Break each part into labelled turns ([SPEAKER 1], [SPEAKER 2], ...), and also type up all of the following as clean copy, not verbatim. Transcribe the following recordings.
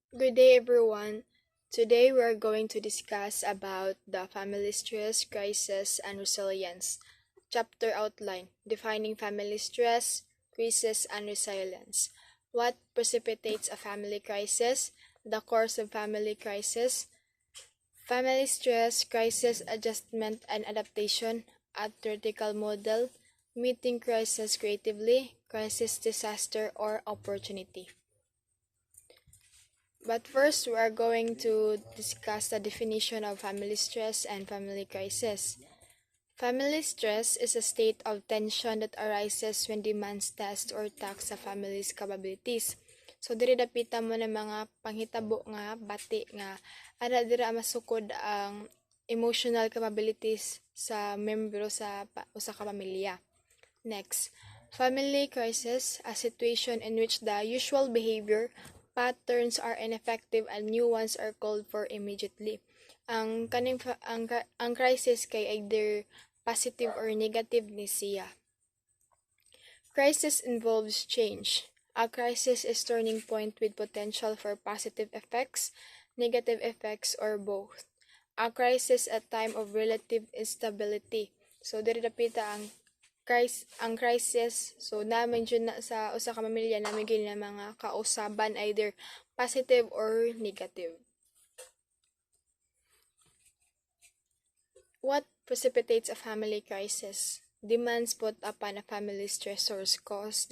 [SPEAKER 1] Good day everyone. Today we are going to discuss about the family stress, crisis, and resilience. Chapter outline: Defining family stress, crisis, and resilience. What precipitates a family crisis? The cause of family crisis. Family stress, crisis adjustment and adaptation. A theoretical model. Meeting crisis creatively. Crisis, disaster, or opportunity. But first, we are going to discuss the definition of family stress and family crisis. Family stress is a state of tension that arises when demands test or tax sa family's capabilities. So diri dapita mo na mga panghitabo nga bati nga ana dira masukod ang emotional capabilities sa membro sa usa ka pamilya. Next, family crisis, a situation in which the usual behavior patterns are ineffective and new ones are called for immediately. Ang crisis kay either positive or negative ni siya. Crisis involves change. A crisis is turning point with potential for positive effects, negative effects, or both. A crisis at time of relative instability. So diri dapita ang crisis, so namin dyan na sa usa ka pamilya namin gyud na mga kausaban either positive or negative. What precipitates a family crisis? Demands put upon a family stressors cause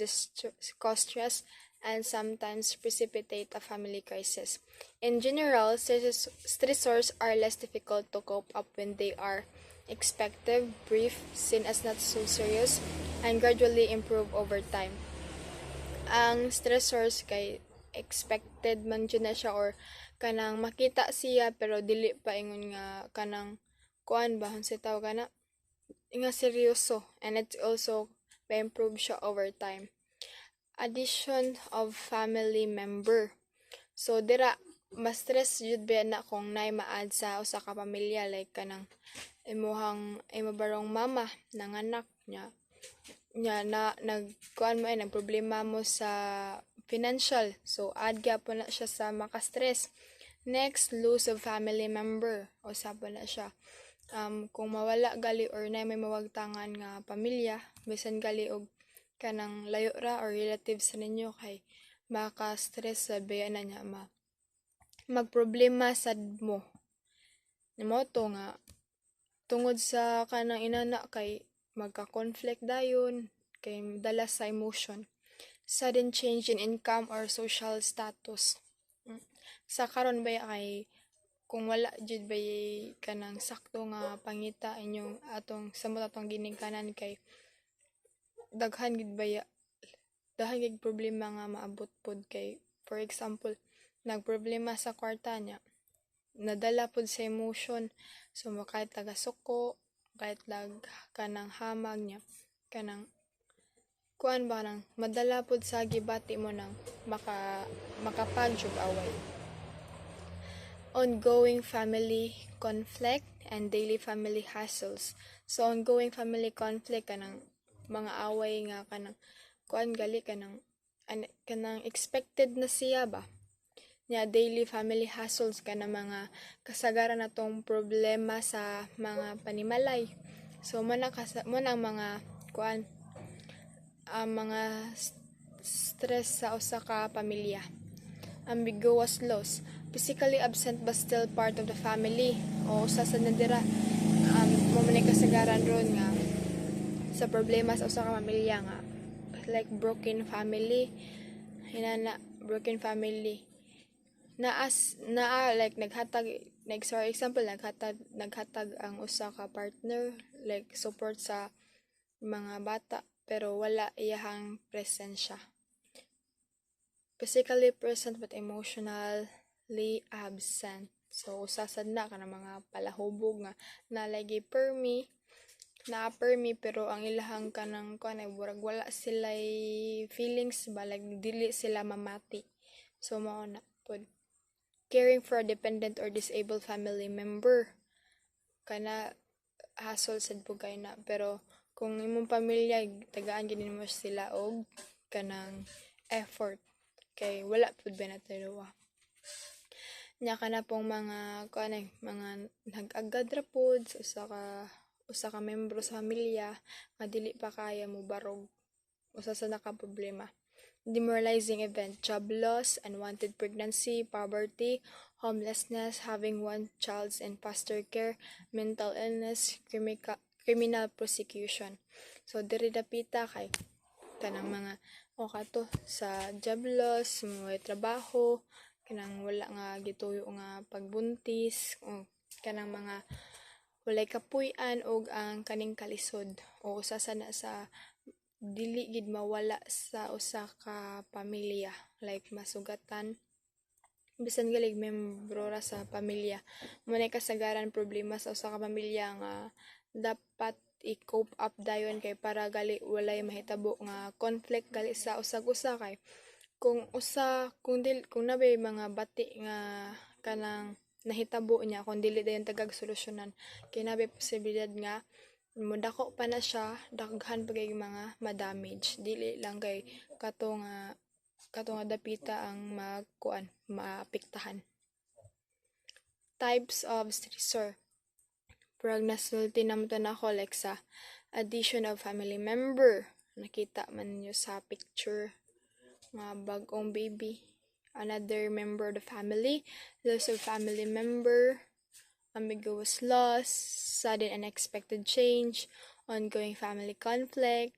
[SPEAKER 1] stress and sometimes precipitate a family crisis. In general, stressors are less difficult to cope up when they are expected, brief, seen as not so serious, and gradually improve over time. Ang stressors kay expected man dyan na siya or kanang makita siya pero dili pa ingon nga kanang kuan ba sa tao kana nga seryoso, and it also improve siya over time. Addition of family member. So dira mas stress jud ba na kung nay maad sa usa ka pamilya like kanang imo barong mama nanganak niya na nagkuan mo nagproblema mo sa financial, so add gyapon na siya sa maka-stress. Next, loss of family member, o sabo na siya. Kung mawala gali or na may mawagtangan nga pamilya, bisan gali og kanang layo ra or relatives sa ninyo kay maka-stress sa baya na niya magproblema sad mo. Nimo to nga tungod sa kanang inana kay magka-conflict dayon kay dala sa emotion. Sudden change in income or social status. Sa karon ba kay kung wala jud ba kanang sakto nga pangita inyong atong samot atong ginikanan kay daghan gid ba daghan gid problema nga maabot pod kay for example nagproblema sa kwarta niya nadala pod sa emotion, so kahit taga-suko kahit kanang hamag niya kanang kuan ba nang madala pod sa gibati mo nang makapagjug away. Ongoing family conflict and daily family hassles. So ongoing family conflict kanang mga away nga kanang kuan gali kanang expected na siya ba nya daily family hassles ka na mga kasagaran natong problema sa mga panimalay. So mo na mga kuan mga stress sa usa ka pamilya. Ambiguous loss, physically absent but still part of the family, o usa sa nadira mo man kasagaran ron nga sa problema sa usa ka pamilya nga like broken family broken family like naghatag ang usa ka partner like support sa mga bata pero wala iyahang presensya. Physically present but emotionally absent. So usasad na kana mga palahubog nga nalagi permi pero ang ilahang kanang kuan ay wala sila feelings ba like dili sila mamati. So mao na pod caring for a dependent or disabled family member kana hassle sad po kay na pero kung imong pamilya tagaan gid mo sila og kanang effort kay wala pud ba na tayo nya kana pong mga kuan mga nag-agad ra pod sa usa ka membro sa pamilya nga dili pa kaya mo barog usa sa nakaproblema. Demoralizing event, job loss, unwanted pregnancy, poverty, homelessness, having one child in foster care, mental illness, criminal prosecution. So diri dapita kay kanang mga o kato sa job loss, mga trabaho, kanang wala nga gituyo nga pagbuntis, o kanang mga walay kapuy-an og ang kaning kalisod o usa sana sa dili gid mawala sa usa ka pamilya, like masugatan bisan galig membro ra sa pamilya mo nay kasagaran problema sa usa ka pamilya nga dapat i-cope up dayon kay para gali walay mahitabo nga conflict gali sa usag-usa kay kung nabay mga bati nga kanang nahitabo niya kung dili dayon tagag solusyonan kay nabay posibilidad nga modako pa na siya, daghan pa kay mga ma-damage. Dili lang kay kato nga dapita ang maapektahan. Types of stressor. Pag nasulti naman to na ako like sa addition of family member. Nakita man niyo sa picture nga bagong baby. Another member of the family. Loss of family member. Ambiguous loss, sudden unexpected change, ongoing family conflict,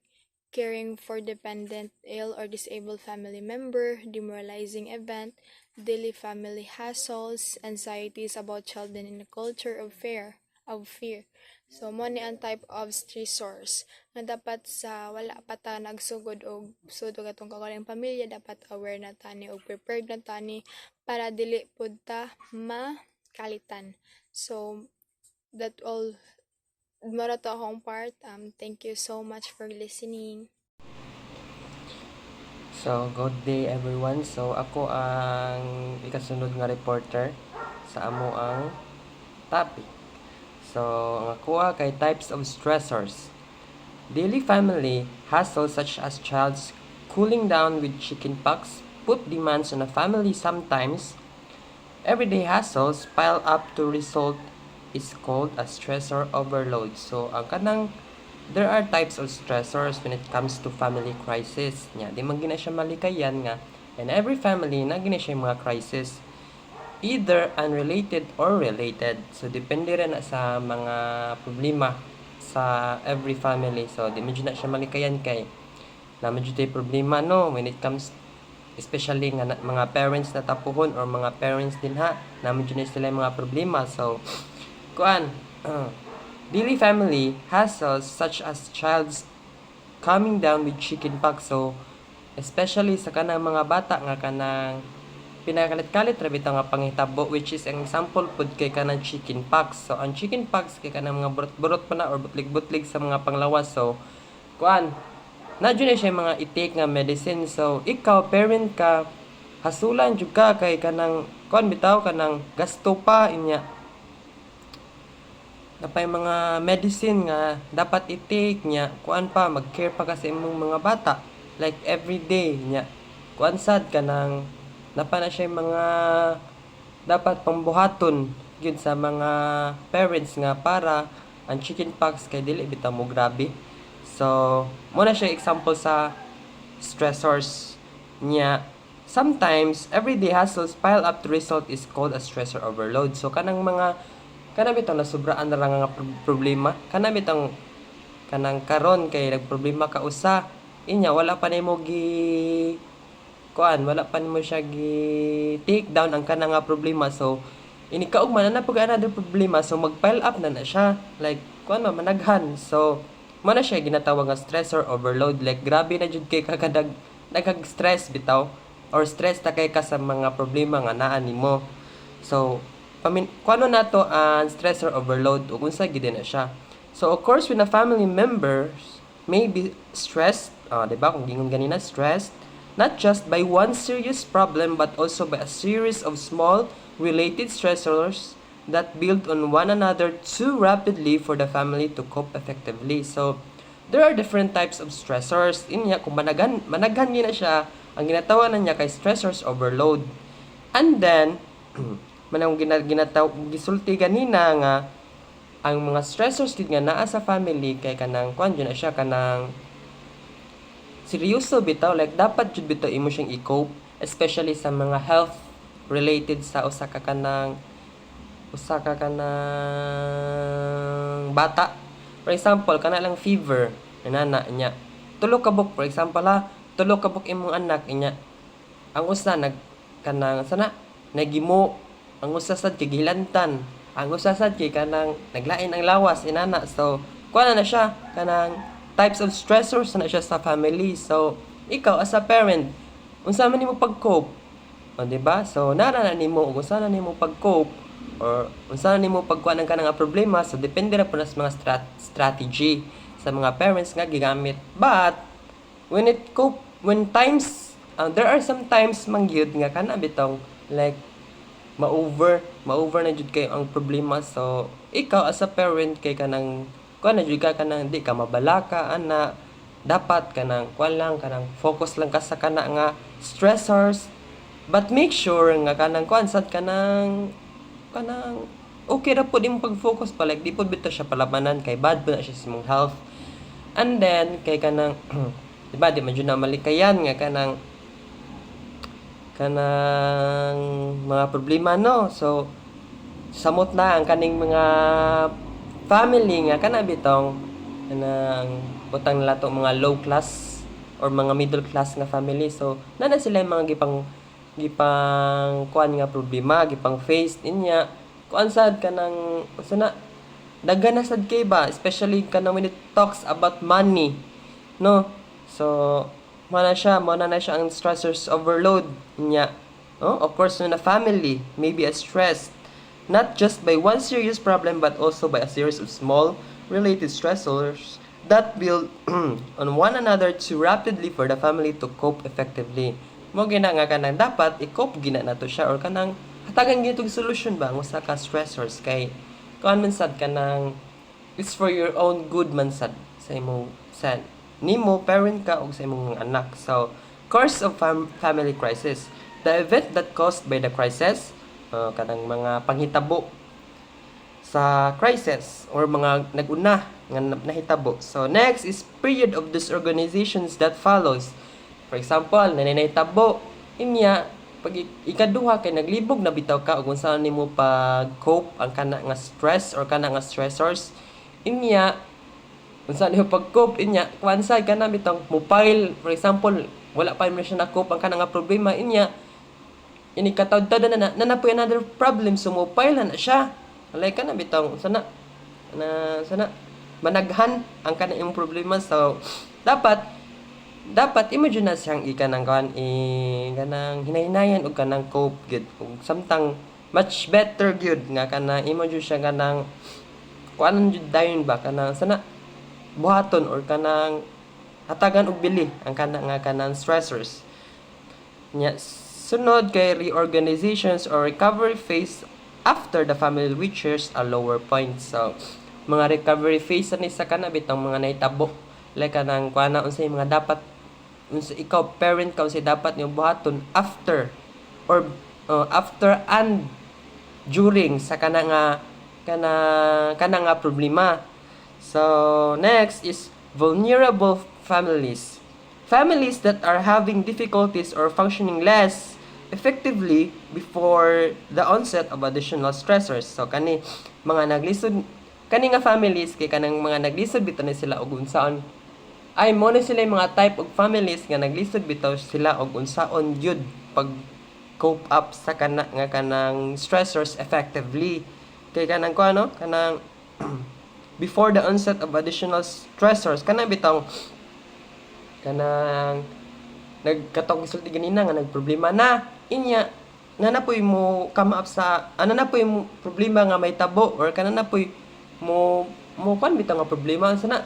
[SPEAKER 1] caring for dependent, ill, or disabled family member, demoralizing event, daily family hassles, anxieties about children in a culture of fear. So, mo ni ang type of stressors nga dapat sa wala pa ta nagsugod og sudog atong kagaling pamilya, dapat aware na tani og prepared na tani para dili pud ta makalitan. So, that all mara to akong part. Thank you so much for listening.
[SPEAKER 2] So, good day everyone. So, ako ang ikasunod nga reporter sa amo ang topic. So, ang ako kay types of stressors. Daily family hassles such as child's cooling down with chickenpox put demands on a family sometimes. Everyday hassles pile up to result is called a stressor overload. So, there are types of stressors when it comes to family crisis. Nya, di man gina siya malikayan nga. And every family na gina siya mga crisis. Either unrelated or related. So, depende rin na sa mga problema sa every family. So, di medyo na siya malikayan kay na medyo tayo problema no when it comes especially nga mga parents na tapuhon or mga parents din ha na medyo na sila mga problema. So daily family hassles such as child's coming down with chickenpox. So especially sa kanang mga bata nga kanang pinakalit-kalit ra bitaw nga panghitabo, which is ang example pud kay kanang chickenpox. So ang chickenpox kay kanang mga burot-burot pa na or butlig-butlig sa mga panglawas. So na dyan siya mga i-take nga medicine. So, ikaw, parent ka, hasulan jud ka kay kanang, bitaw, kanang gasto pa, inya. Napay mga medicine nga, dapat i-take niya, mag-care pa kasi imong mga bata. Like, everyday, niya. Sad kanang, napay na siya mga, dapat pambuhaton, yun sa mga parents nga, para, ang chickenpox kay dili bitaw mo grabe. So, muna siya example sa stressors niya. Sometimes, everyday hassles pile up to result is called a stressor overload. So, kanang bitang nasubraan na lang nga problema. Kanang karon kay nagproblema ka usa. Inya, wala pa nimo wala pa nimo siya take down ang kanang nga problema. So, inikaugman na pag another problema. So, mag-pile up na siya. Like, managhan. So, mana siya ginatawag nga stressor overload. Like, grabe na jud kay kakadag nagag-stress bitaw or stress ta kay ka sa mga problema nga naa nimo. So, kuano nato ang stressor overload ug unsa gid na siya. So, of course, when a family members may be stressed, di ba kung gingon ganina, stressed not just by one serious problem but also by a series of small related stressors that build on one another too rapidly for the family to cope effectively. So, there are different types of stressors. Inya, kung managhan niya na siya, ang ginatawanan niya kay stressors overload. And then, manang ginataw gisulti ganina nga ang mga stressors gid nga naa sa family kay kanang kuan na siya kanang seryoso bitaw, like dapat jud bitaw imo siyang i-cope, especially sa mga health related sa usa ka kanang bata. For example, kana lang fever inana nya tulo ka buk, for example ha, tulo ka buk imong anak inya ang usa kanang sana nagimo, ang usa sad kay gilantan, ang usa sad kay kanang naglain ang lawas inana. So kuha na siya kanang types of stressors na siya sa family. So ikaw as a parent, unsa man nimo pag-cope, o di ba? So nara na nimo ug unsa na nimo pag-cope or unsa na nimo pagkuha ng kanang problema. So depende ra po sa mga strategy sa mga parents nga gigamit. But when times there are some times mangyud nga kana bitong like ma-over na jud kay ang problema. So ikaw as a parent kay kanang kuan na jud ka kanang di ka mabalaka ana, dapat kanang kuan lang kanang focus lang ka sa kana nga stressors, but make sure nga kanang kuan sad kanang okay ra pud imong pag-focus pa, like di pud bitaw siya palabanan kay bad pa na siya sa imong health. And then kay kanang di ba di man jud na malikayan nga kanang mga problema, no? So samot na ang kaning mga family nga kana bitong kanang butang nila to mga low class or mga middle class nga family. So nana sila yung mga gipang kuan nga problema, gipang face ninya kuan sad kanang sana daghan na sad kay ba, especially kanang when it talks about money, no? So mo na siya ang stressors overload niya, no? Of course na family may be stressed not just by one serious problem but also by a series of small related stressors that build on one another too rapidly for the family to cope effectively. Mo gina nga kanang dapat i-cope gina nato siya or kanang hatagan gyud og solution ba ang usa ka stressors kay kuan man sad kanang it's for your own good man sad sa imong san nimo parent ka og sa imong anak. So course of family crisis, the event that caused by the crisis, kanang mga panghitabo sa crisis or mga naguna nga nahitabo. So next is period of disorganizations that follows. For example, nananahitabo inya pag ikaduha kay naglibog na bitaw ka ug unsa nimo pag-cope ang kana nga stress or kana nga stressors inya unsa nimo pag-cope inya kuansay kana bitong mobile. For example, wala pa man siya na-cope ang kana nga problema inya ini katawd-tawd na nanapoy another problem, so mobile na siya. Walay ka na bitong sana managhan ang kanang problema. So dapat imagine na siyang ikanang kuan kanang hinay-hinayan og kanang cope gyud ug samtang much better gyud nga kanang imagine siya kanang kuan jud dayon ba kanang sana buhaton or kanang hatagan og bili ang kanang stressors nya. Sunod kay reorganizations or recovery phase after the family reaches a lower point. So mga recovery phase ani sa kana bitang mga nahitabo, like kanang kuana unsay mga dapat unsa ikaw parent ka unsay dapat nimo buhaton after or after and during sa kana nga problema. So next is vulnerable families. Families that are having difficulties or functioning less effectively before the onset of additional stressors. So kani mga naglisod kani nga families kay kanang mga naglisod bitaw ni sila og unsaon ay mo na sila yung mga type of families nga naglisod bitaw sila og unsaon gyud pag cope up sa kanang stressors effectively. Kay kanang kuano kanang before the onset of additional stressors kanang bitong kanang nagkatong gisulti ganina nga nagproblema na inya nanapoy mo come up sa nanapoy mo problema nga may tabo or kananapoy mo kan bitaw nga problema sana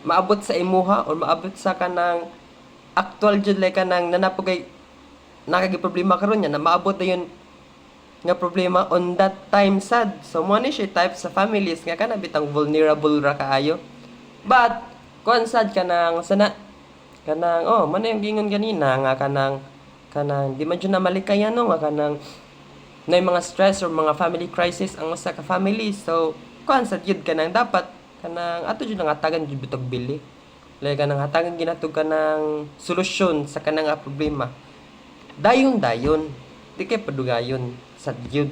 [SPEAKER 2] maabot sa imuha or maabot sa kanang actual jud like kanang nanapogay nakagi problema karon nya na maabot dayon nga problema on that time sad. So mo ni siya type sa families nga kana bitang vulnerable ra kaayo, but kon sad kanang sana man yung gingon ganina nga kanang di man jud na malikayan no nga kanang na mga stress or mga family crisis ang usa ka family. So kuan sa gyud kanang dapat kanang ato jud nangatagan jud bitog bili. Like kanang hatagan ginatog kanang solusyon sa kanang nga problema. Dayon-dayon, di kay padugayon sa gyud.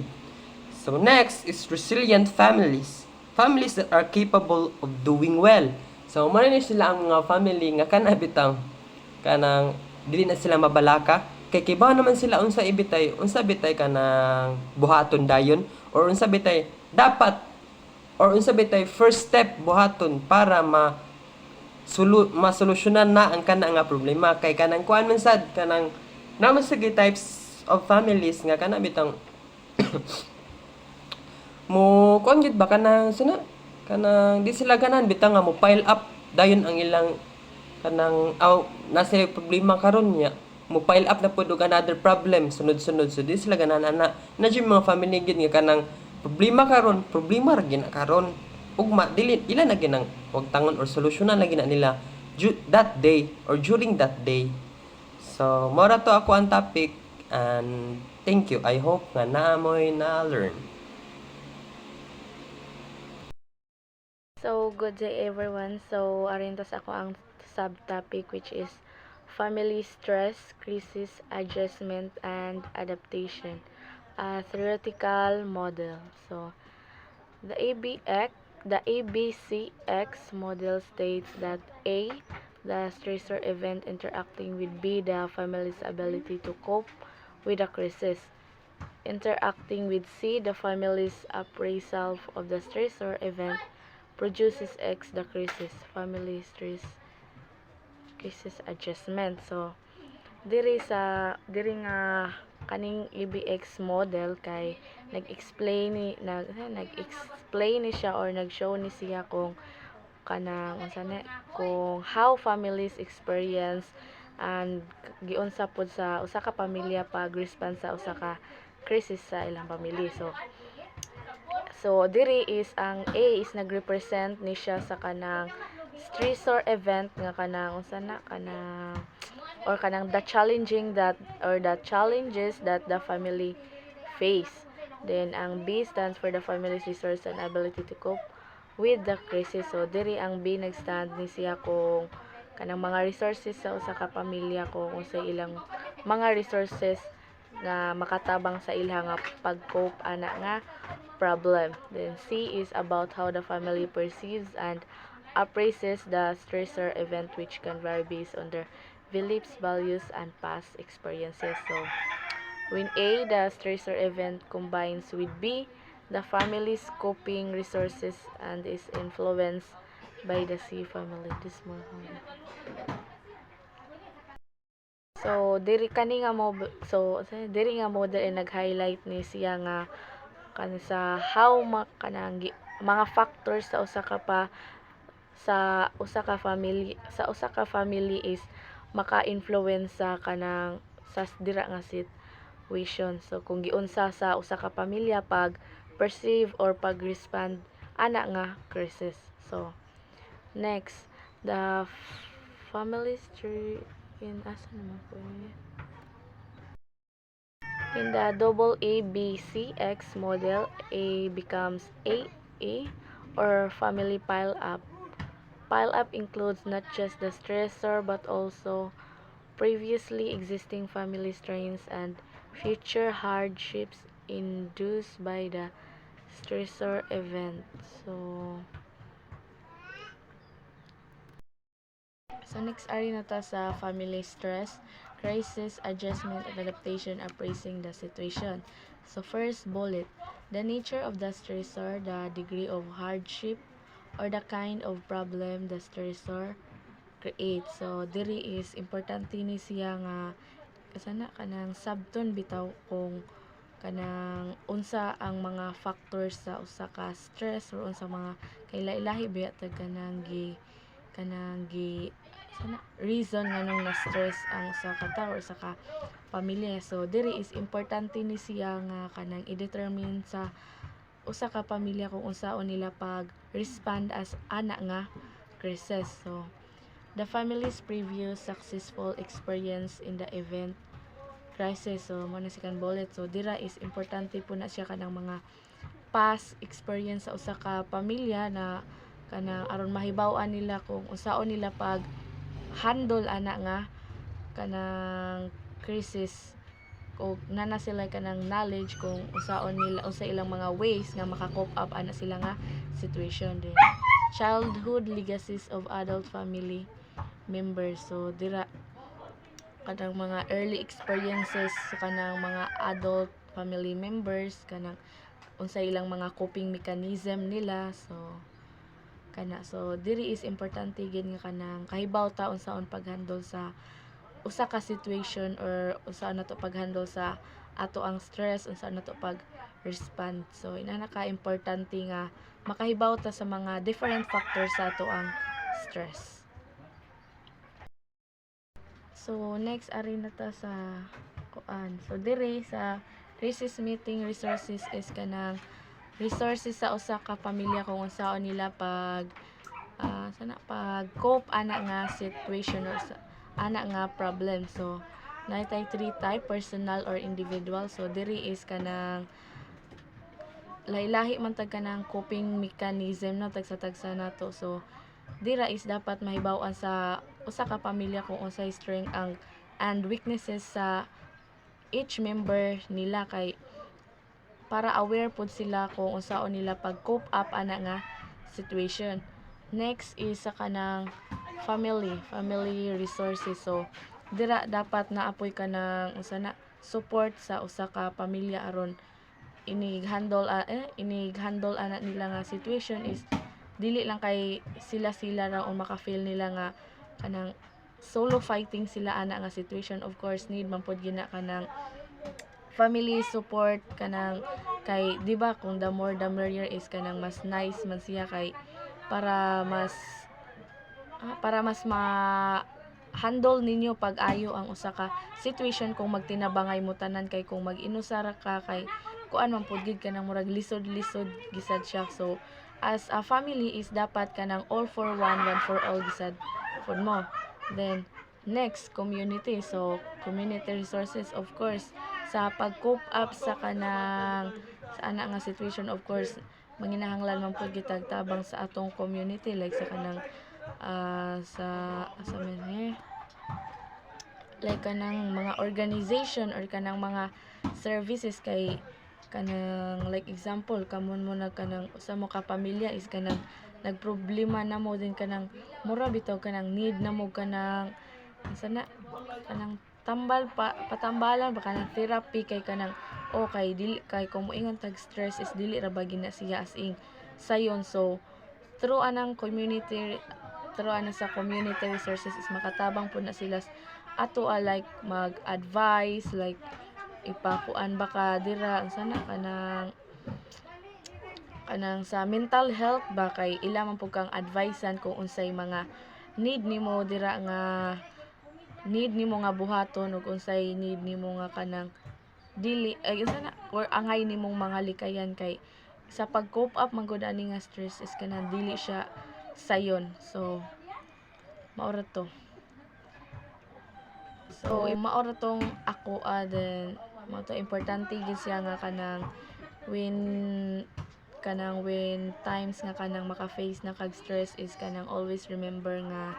[SPEAKER 2] So next is resilient families. Families that are capable of doing well. So mao ni sila ang mga family nga kana bitaw kanang dili na sila mabalaka kay kibaw naman sila unsa bitay kanang buhaton dayon or unsa bitay dapat or unsa bitay first step buhaton para masolusyonan na ang kana nga problema kay kanang kuan man sad kanang naman sa types of families nga kana bitang mo kuan gid ba kanang kanang di sila ganan bitang nga mo pile up dayon ang ilang kanang nasa problema karon niya mo pile up na pud og another problem sunod-sunod so di sila ganan ana na jud mga family gid nga kanang problema ra gina karon ugma dili ila na ginang wag tangon or solusyonan lagi na nila that day or during that day. So mao ra to ako ang topic and thank you. I hope nga naamoy na learn.
[SPEAKER 3] So, good day everyone. So, arin to sa ako ang subtopic which is family stress, crisis, adjustment, and adaptation. A theoretical model. So, the ABCX model states that A, the stressor event interacting with B, the family's ability to cope with a crisis. Interacting with C, the family's appraisal of the stressor event produces X, the family stress crisis adjustment. So diri nga kaning ABX model kay nag-explain ni siya or nag-show ni siya kung kanang kung how families experience and giunsa pod sa usa ka pamilya pag respond sa usa ka crisis sa ilang pamilya. So, diri is ang A is nagrepresent ni siya sa kanang stressor event nga kanang the challenges that the family face. Then ang B stands for the family's resource and ability to cope with the crisis. So diri ang B nagstand ni siya kung kanang mga resources sa usa ka pamilya kung unsa ilang mga resources nga makatabang sa ilang nga pag-cope ana nga problem. Then C is about how the family perceives and appraises the stressor event, which can vary based on their beliefs, values, and past experiences. So when A, the stressor event, combines with B, the family's coping resources, and is influenced by the C family. This more. So diri nga model ay nag-highlight ni siya nga sa how mga factors sa usa ka family is maka-influence sa kanang sa dira nga situation. So kung giunsa sa usa ka pamilya pag perceive or pag respond ana nga crisis. So next, the family's tree in asa naman po niya. In the double ABCX model, A becomes A or family pile up. Pile up includes not just the stressor but also previously existing family strains and future hardships induced by the stressor event. So next ari na ta sa family stress, crisis, adjustment, and adaptation appraising the situation. So first bullet, the nature of the stressor, the degree of hardship, or the kind of problem the stressor creates. So diri is importante ni siya nga kanang sabton bitaw kung kanang unsa ang mga factors sa usa ka stress or unsa mga kailailahi biya tag kanang reason nganong na-stress ang usa ka tawo or sa ka pamilya. So diri is importante ni siya nga kanang i-determine sa usa ka pamilya kung unsaon nila pag-respond as ana nga crisis. So the family's previous successful experience in the event crisis. So mo na second bullet. So dira is importante po na siya kanang mga past experience sa usa ka pamilya na kanang aron mahibaw-an nila kung unsaon nila pag handle ana nga kanang crisis, o nana sila kanang knowledge kung unsaon nila unsa ilang mga ways nga maka-cope up ana sila nga situation. Din childhood legacies of adult family members. So dira kanang mga early experiences sa kanang mga adult family members, kanang unsa ilang mga coping mechanism nila. So diri is importante gid nga kanang kahibaw ta unsaon paghandle sa usa ka situation, or unsaon nato paghandle sa ato ang stress, unsaon nato pag respond. So inana ka importante nga makahibaw ta sa mga different factors sa ato ang stress. So next ari na ta sa kuan. So diri sa crisis meeting resources is kanang resources sa usa ka pamilya kung unsaon nila pag pag cope ana nga situation or ana nga problem. So natay three type: personal or individual. So diri is kanang lahi-lahi man tag kanang coping mechanism na tagsa-tagsa nato. So dira is dapat mahibaw-an sa usa ka pamilya kung unsay strength and weaknesses sa each member nila, kay para aware pod sila kung unsaon nila pag cope up ana nga situation. Next is sa kanang family resources. So dira dapat naapoy ka ng usa na support sa usa ka pamilya aron inig-handle ana nila nga situation is dili lang kay sila ra o maka-feel nila nga kanang solo fighting sila ana nga situation. Of course need man pod gina kanang family support kanang kay di ba kung the more the merrier is kanang mas nice man siya, kay para mas handle ninyo pag-ayo ang usa ka situation kung magtinabangay mo tanan. Kay kung mag-inusara ka kay kuan man pud gid kanang murag lisod gisad siya. So as a family is dapat kanang all for one for all gisad pud mo. Then next, community. So community resources, of course, sa pag-cope up sa kanang sa ana nga situation, of course manginahanglan man pud gitag tabang sa atong community, like sa kanang like kanang mga organization or kanang mga services. Kay kanang like example kamon mo kanang usa mo ka pamilya is kanang nagproblema na mo din kanang mura bitaw kanang need na mo kanang sana kanang patambalan ba kanang therapy, kay kanang okay dili kay kung moingon tag stress is dili ra ba gina siya as in sayon. So through anang sa community resources is makatabang po na sila ato like mag-advise, like ipakuan baka dira sana kanang sa mental health ba, kay ila man pud kang advisean kung unsay mga need nimo dira nga buhaton, ug unsay need nimo nga kanang dili ay sana or angay nimong mga likayan. Kay sa pag cope up man gud ani nga stress is kanang dili siya sayon. So maura to. So maura tong ako then mo to importante gid siya nga kanang when times nga kanang maka-face na kag stress is kanang always remember nga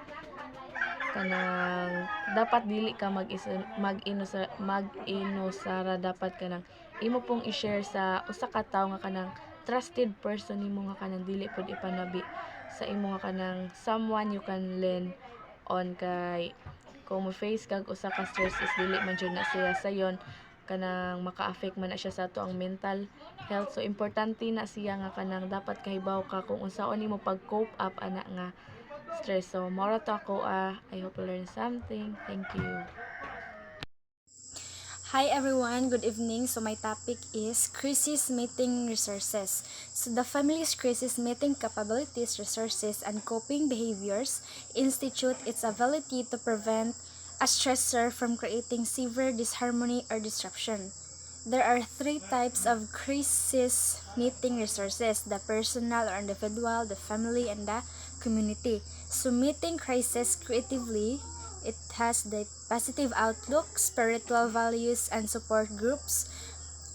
[SPEAKER 3] kanang dapat dili ka mag-inusara, dapat kanang imo pong i-share sa usa ka tawo nga kanang trusted person nimo nga kanang dili pud ipanabi sa imo nga kanang someone you can lean on. Kay kung mo face kag usa ka stress is dili man jud na siya sayon kanang maka-affect man na siya sa ato ang mental health. So importante na siya nga kanang dapat kahibaw ka kung unsaon nimo pag cope up ana nga stress. So mora to ako I hope you learn something. Thank you.
[SPEAKER 4] Hi everyone, good evening. So my topic is crisis meeting resources. So the family's crisis meeting capabilities, resources, and coping behaviors institute its ability to prevent a stressor from creating severe disharmony or disruption. There are three types of crisis meeting resources: the personal or individual, the family, and the community. So meeting crisis creatively It has the positive outlook, spiritual values, and support groups,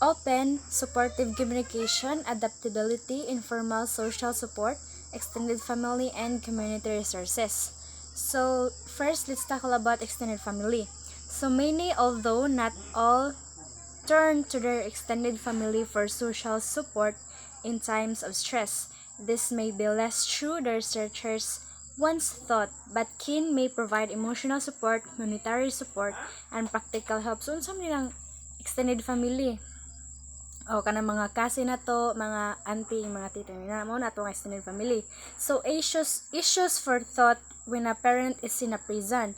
[SPEAKER 4] open, supportive communication, adaptability, informal social support, extended family, and community resources. So, first, let's tackle about extended family. So, many, although not all, turn to their extended family for social support in times of stress. This may be less true the researchers once thought, but kin may provide emotional support, monetary support, and practical help. So, unsa man nilang extended family? O kanang mga kasi na to, mga auntie, mga tita na mo na to nga extended family. So issues for thought when a parent is in a prison.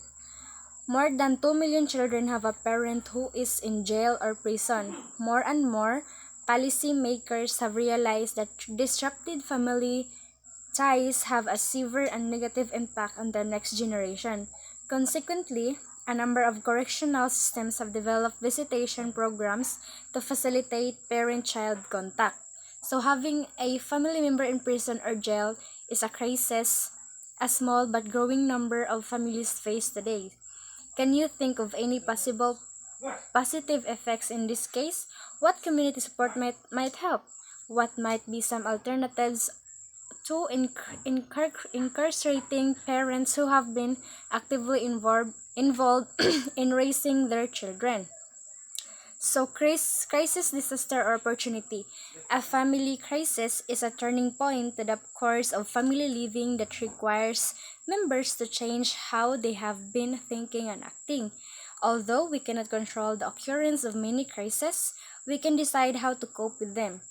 [SPEAKER 4] More than 2 million children have a parent who is in jail or prison. More and more, policy makers have realized that disrupted family ties have a severe and negative impact on the next generation. Consequently, a number of correctional systems have developed visitation programs to facilitate parent-child contact. So having a family member in prison or jail is a crisis a small but growing number of families face today. Can you think of any possible positive effects in this case? What community support might help? What might be some alternatives to incarcerating parents who have been actively involved in raising their children? So, crisis, disaster, or opportunity. A family crisis is a turning point to the course of family living that requires members to change how they have been thinking and acting. Although we cannot control the occurrence of many crises, we can decide how to cope with them.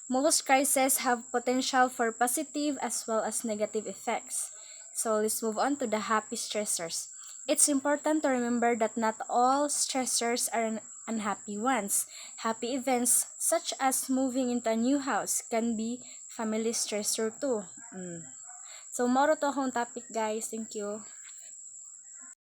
[SPEAKER 4] Most crises have potential for positive as well as negative effects. So let's move on to the happy stressors. It's important to remember that not all stressors are unhappy ones. Happy events such as moving into a new house can be family stressor too. So moro to akong topic guys. Thank you.